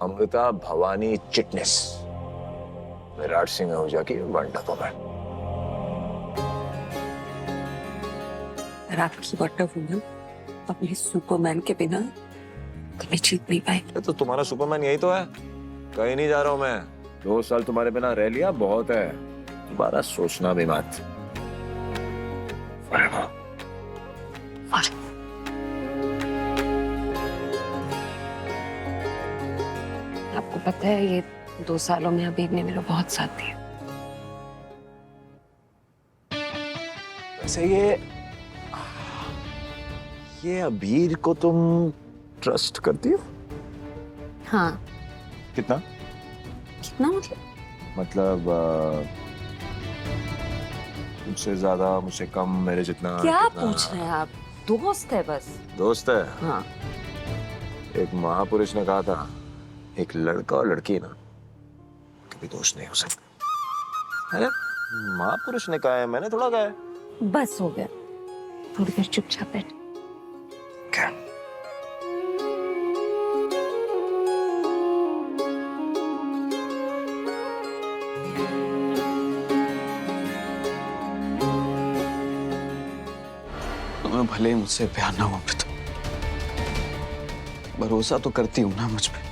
अमृता भवानी चिटनिस, विराट सिंह आहूजा की wonder woman. आपकी wonder woman अपने सुपरमैन के बिना कभी जीत नहीं पाई। तो तुम्हारा सुपरमैन यही तो है। कहीं नहीं जा रहा हूं मैं। 2 साल तुम्हारे बिना रह लिया, बहुत है। दोबारा सोचना भी मत। आपको पता है ये 2 सालों में अबीर ने मेरा बहुत साथ दिया। वैसे ये अबीर को तुम ट्रस्ट करती हो? हाँ। कितना? कितना मतलब मुझसे ज्यादा, मुझसे कम, मेरे जितना? क्या पूछ रहे हैं आप? दोस्त है बस। दोस्त है? हाँ। एक महापुरुष ने कहा था, एक लड़का और लड़की ना कभी दोस्त नहीं हो सकते। अरे महापुरुष ने कहा है, मैंने थोड़ा कहा है। बस हो गया, थोड़ी देर चुपचाप बैठ। क्या? तुम्हें भले ही मुझसे प्यार ना हो तो भरोसा तो करती हूँ ना मुझ पे।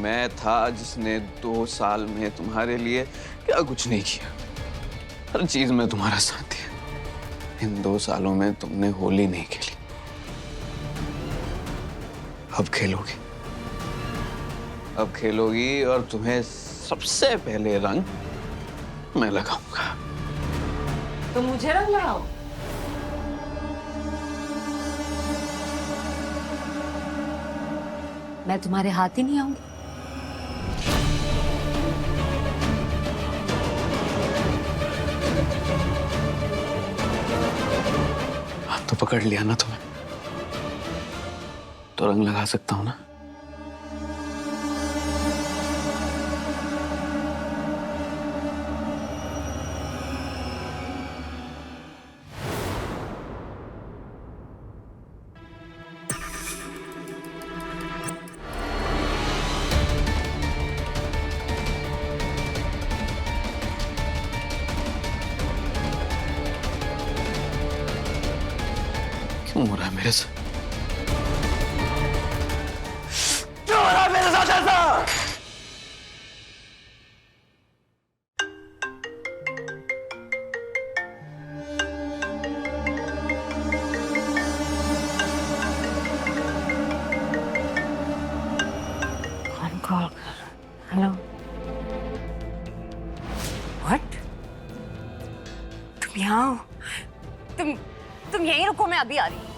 मैं था जिसने 2 साल में तुम्हारे लिए क्या कुछ नहीं किया, हर चीज में तुम्हारा साथ दिया। इन 2 सालों में तुमने होली नहीं खेली, अब खेलोगी। अब खेलोगी और तुम्हें सबसे पहले रंग मैं लगाऊंगा। तो मुझे रंग लगाओ। मैं तुम्हारे हाथ ही नहीं आऊंगी। हाथ तो पकड़ लिया ना तुम्हें, तो रंग लगा सकता हूं ना। क्यों हो रहा है मेरे साथ? क्यों हो रहा है मेरे साथ ऐसा? कौन कॉल कर? हेलो। व्हाट? तुम यहाँ हो? तुम यहीं रुको, मैं अभी आ रही हूँ।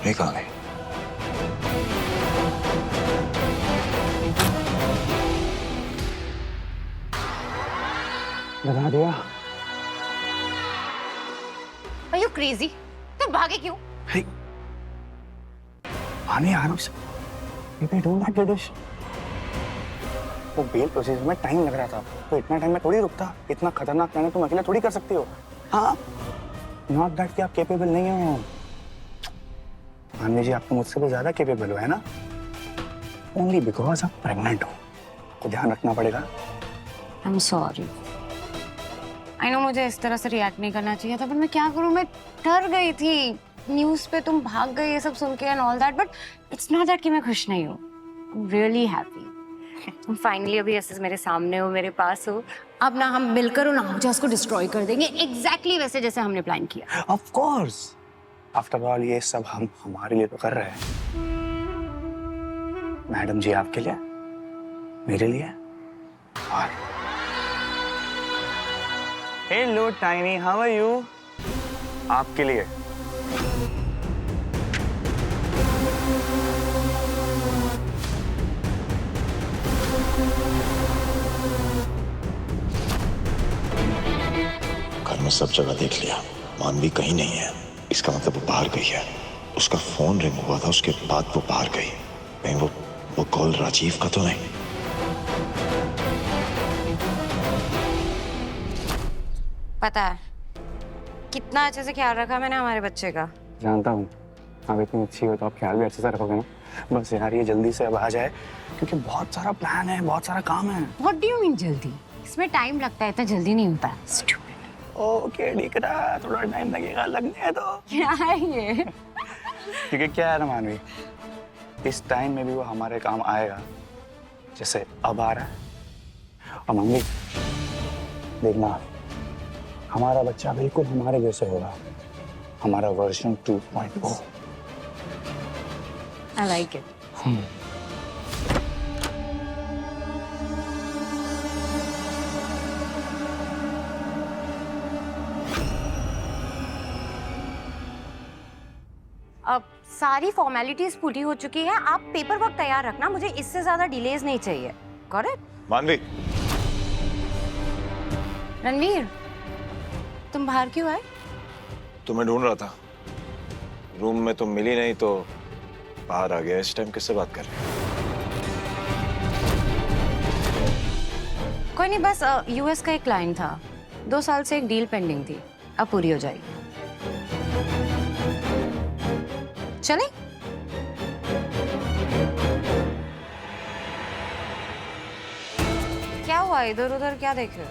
ये कहाँ गई? बना दिया। Are you crazy? तुम भागे क्यों? Hey, आने आराम से। Maybe I don't like the dish. वो बेल प्रोसेस में टाइम लग रहा था, तो इतना टाइम में थोड़ी रुकता। इतना खतरनाक प्लान तुम अकेले थोड़ी कर सकती हो। हाँ, नॉट दैट कि आप केपेबल नहीं हो। मान लीजिए आप तो मुझसे भी ज्यादा केपेबल हो, है ना? ओनली बिकॉज आप प्रेग्नेंट हो, तो ध्यान रखना पड़ेगा। I'm sorry. I know मुझे इस तरह से रिएक्ट नहीं करना चाहिए था, पर मैं क्या करूं? मैं डर गई थी। न्यूज़ पे तुम भाग गए ये सब सुन के and all that, but it's not that कि मैं खुश नहीं हूँ। I'm really happy. तुम फाइनली अभी ऐसे मेरे सामने हो, मेरे पास हो। अब ना हम मिलकर उन आहूजा को डिस्ट्रॉय कर देंगे, एग्जैक्टली वैसे जैसे हमने प्लान किया। ऑफ कोर्स, आफ्टर ऑल ये सब हम हमारे लिए तो कर रहे हैं। मैडम जी आपके लिए, मेरे लिए, और hello tiny, how are you? आपके लिए। घर में सब जगह देख लिया, मानवी कहीं नहीं है। इसका मतलब वो बाहर गई है। उसका फोन रिंग हुआ था, उसके बाद वो बाहर गई। कहीं वो कॉल राजीव का तो नहीं? पता है कितना अच्छे से ख्याल रखा मैंने हमारे बच्चे का। जानता हूँ आप इतनी अच्छी हो तो आप ख्याल भी अच्छे से रखोगे ना। बस यार ये जल्दी से अब आ जाए क्योंकि बहुत सारा प्लान है, बहुत सारा काम है। What do you mean जल्दी? इसमें टाइम लगता है, इतना जल्दी नहीं होता। ओके ठीक है, थोड़ा टाइम लगेगा, लगने दो। क्या है ये? क्योंकि क्या है ना मानवी, इस टाइम में भी वो हमारे काम आएगा जैसे अब आ रहा है। और मानवी देखना, हमारा बच्चा बिल्कुल हमारे जैसे होगा, हमारा वर्जन 2.0। I like it. अब सारी फॉर्मेलिटीज पूरी हो चुकी है, आप पेपर वर्क तैयार रखना, मुझे इससे ज्यादा डिलेज नहीं चाहिए। करेक्ट? मानवी, रणवीर, तुम बाहर क्यों आए? तुम्हें ढूंढ रहा था, रूम में तुम मिली नहीं तो बाहर आ गया। इस टाइम किससे बात कर रहे हो? कोई नहीं, बस यूएस का एक क्लाइंट था, 2 साल से एक डील पेंडिंग थी, अब पूरी हो जाएगी। चले? क्या हुआ, इधर उधर क्या देख रहे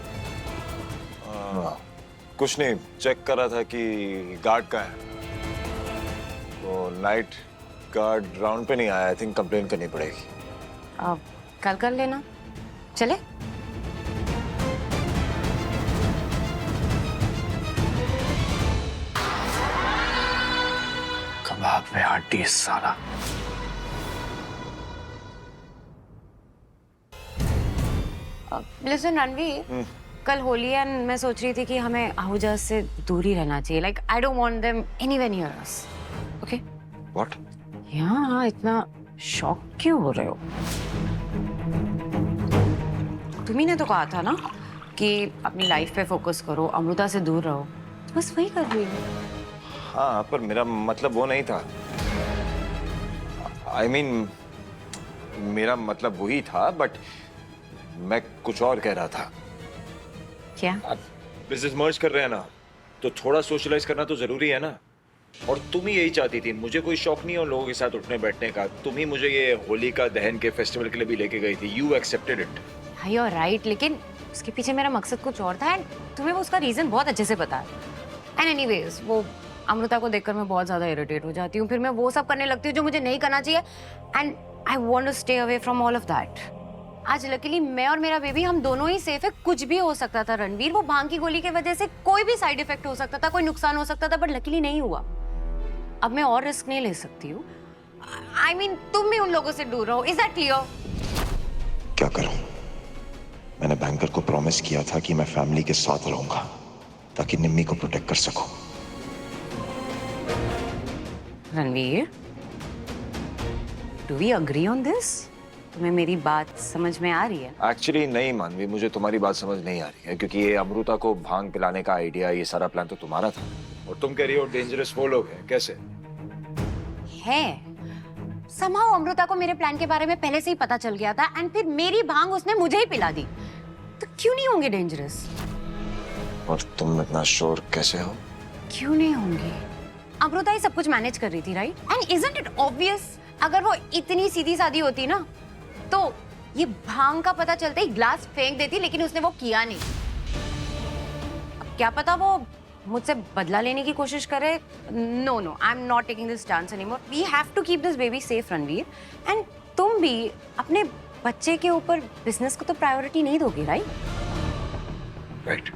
हो? कुछ नहीं, चेक कर रहा था कि गार्ड का है। वो नाइट गार्ड राउंड पे नहीं आया। आई थिंक कंप्लेन करनी पड़ेगी। अब कल कर लेना। चले? कबाब में हड्डी साला। लिसन रणवीर, कल होली है, मैं सोच रही थी कि हमें आहूजा से दूर ही रहना चाहिए। Like I don't want them anywhere near us. Okay? What? यहाँ इतना शॉक क्यों हो रहे हो? तुम्ही ने तो कहा था ना कि अपनी लाइफ पे फोकस करो, अमृता से दूर रहो, तो बस वही कर रही हूँ। हाँ, पर मेरा मतलब वो नहीं था। आई मीन मेरा मतलब वही था, बट मैं कुछ और कह रहा था। क्या? बिजनेस मर्ज कर रहे हैं ना, तो थोड़ा सोशलाइज करना तो जरूरी है ना। और तुम ही यही चाहती थी। मुझे कोई शौक नहीं है उन लोगों के साथ उठने बैठने का। तुम ही मुझे ये होलिका दहन के फेस्टिवल के लिए भी लेके गई थी। You accepted it. You are right, लेकिन उसके पीछे मेरा मकसद कुछ और था एंड तुम्हें वो उसका रीजन बहुत अच्छे से पता है। एंड एनीवेज, वो अमृता को देखकर मैं बहुत ज्यादा इरिटेट हो जाती हूँ, फिर मैं वो सब करने लगती हूँ जो मुझे नहीं करना चाहिए, and I want to stay away from all of that. आज लकीली मैं और मेरा बेबी हम दोनों ही सेफ है। कुछ भी हो सकता था रणवीर, वो भांग की गोली की वजह से कोई भी साइड इफेक्ट हो सकता था, कोई नुकसान हो सकता था, बट लकीली नहीं हुआ। अब मैं और रिस्क नहीं ले सकती हूँ। आई मीन तुम भी उन लोगों से दूर रहो। Is that clear? क्या करूं? मैंने बैंकर को प्रॉमिस किया था कि मैं फैमिली के साथ रहूंगा ताकि निम्मी को प्रोटेक्ट कर सकूं। Ranveer, do we agree on this? तुम्हें मेरी बात समझ में आ रही है? एक्चुअली नहीं मानवी, मुझे तुम्हारी बात समझ नहीं आ रही है, क्योंकि ये अमृता को भांग पिलाने का आइडिया, ये सारा प्लान तो तुम्हारा था, और तुम कह रही हो डेंजरस वो लोग हैं। कैसे है? somehow अमृता को मेरे प्लान के बारे में पहले से ही पता चल गया था, एंड फिर मेरी भांग उसने मुझे ही पिला दी, तो क्यों नहीं होंगे डेंजरस? और तुम इतना श्योर कैसे हो? क्यों नहीं होंगे? अमृता ही सब कुछ मैनेज कर रही थी, right? And isn't it obvious, अगर वो इतनी सीधी सादी होती ना, तो ये भांग का पता चलते ही ग्लास फेंक देती, लेकिन उसने वो किया नहीं। अब क्या पता वो मुझसे बदला लेने की कोशिश करे। No no, I am not taking this chance anymore. We have to keep this baby safe Ranveer, and तुम भी अपने बच्चे के ऊपर बिजनेस को तो प्रायोरिटी नहीं दोगे, राइट? राइट।